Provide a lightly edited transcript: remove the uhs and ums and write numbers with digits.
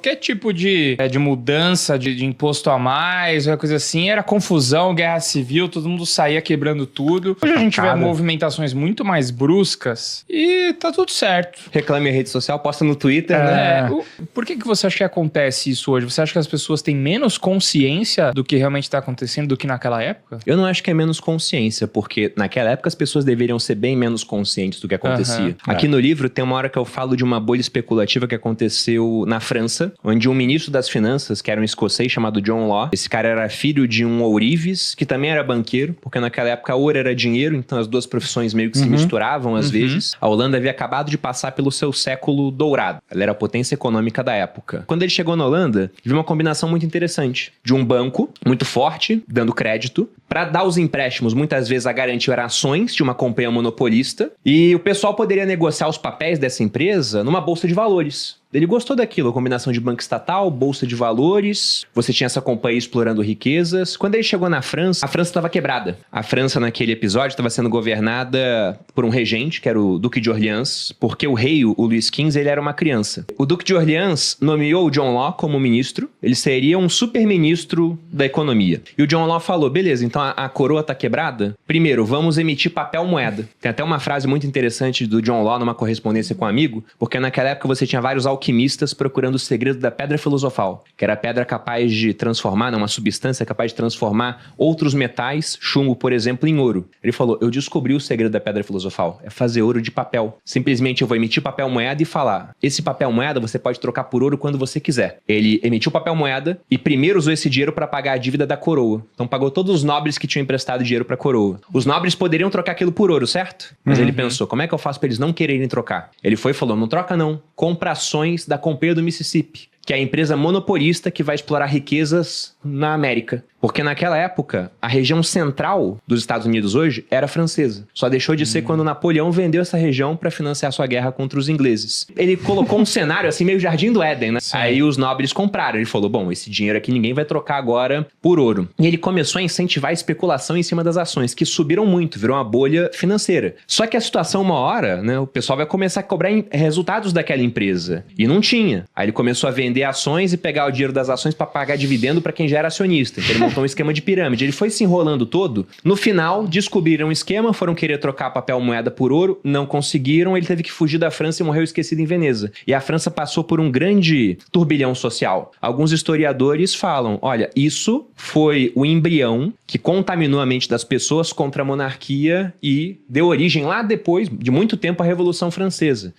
qualquer tipo de mudança de imposto a mais, uma coisa assim, era confusão, guerra civil, todo mundo saía quebrando tudo. Hoje a gente vê movimentações muito mais bruscas e tá tudo certo. Reclame a rede social, posta no Twitter, né? Por que você acha que acontece isso hoje? Você acha que as pessoas têm menos consciência do que realmente tá acontecendo do que naquela época? Eu não acho que é menos consciência, porque naquela época as pessoas deveriam ser bem menos conscientes do que acontecia. Aqui no livro tem uma hora que eu falo de uma bolha especulativa que aconteceu na França, onde um ministro das finanças, que era um escocês chamado John Law, esse cara era filho de um ourives, que também era banqueiro, porque naquela época ouro era dinheiro, então as duas profissões meio que se misturavam às vezes. A Holanda havia acabado de passar pelo seu século dourado. Ela era a potência econômica da época. Quando ele chegou na Holanda, viu uma combinação muito interessante de um banco muito forte, dando crédito, para dar os empréstimos, muitas vezes a garantia era ações de uma companhia monopolista, e o pessoal poderia negociar os papéis dessa empresa numa bolsa de valores. Ele gostou daquilo, a combinação de banco estatal, bolsa de valores, você tinha essa companhia explorando riquezas. Quando ele chegou na França, a França estava quebrada. A França, naquele episódio, estava sendo governada por um regente, que era o Duque de Orleans, porque o rei, o Luís XV, ele era uma criança. O Duque de Orleans nomeou o John Law como ministro, ele seria um super-ministro da economia. E o John Law falou, beleza, então a coroa está quebrada? Primeiro, vamos emitir papel moeda. Tem até uma frase muito interessante do John Law numa correspondência com um amigo, porque naquela época você tinha vários alquimistas procurando o segredo da pedra filosofal, que era a pedra capaz de transformar, uma substância capaz de transformar outros metais, chumbo, por exemplo, em ouro. Ele falou, eu descobri o segredo da pedra filosofal, é fazer ouro de papel. Simplesmente eu vou emitir papel moeda e falar, esse papel moeda você pode trocar por ouro quando você quiser. Ele emitiu papel moeda e primeiro usou esse dinheiro para pagar a dívida da coroa. Então pagou todos os nobres que tinham emprestado dinheiro para a coroa. Os nobres poderiam trocar aquilo por ouro, certo? Mas ele pensou, como é que eu faço para eles não quererem trocar? Ele foi e falou, não troca não, compra ações da Companhia do Mississippi, que é a empresa monopolista que vai explorar riquezas na América. Porque naquela época, a região central dos Estados Unidos hoje era francesa. Só deixou de ser quando Napoleão vendeu essa região para financiar sua guerra contra os ingleses. Ele colocou um cenário assim, meio Jardim do Éden, né? Sim. Aí os nobres compraram. Ele falou, bom, esse dinheiro aqui ninguém vai trocar agora por ouro. E ele começou a incentivar a especulação em cima das ações, que subiram muito, virou uma bolha financeira. Só que a situação, uma hora, né, o pessoal vai começar a cobrar resultados daquela empresa. E não tinha. Aí ele começou a vender ações e pegar o dinheiro das ações para pagar dividendo para quem já era acionista. Então ele montou um esquema de pirâmide. Ele foi se enrolando todo. No final, descobriram um esquema, foram querer trocar papel moeda por ouro, não conseguiram, ele teve que fugir da França e morreu esquecido em Veneza. E a França passou por um grande turbilhão social. Alguns historiadores falam, olha, isso foi o embrião que contaminou a mente das pessoas contra a monarquia e deu origem lá depois, de muito tempo, à Revolução Francesa.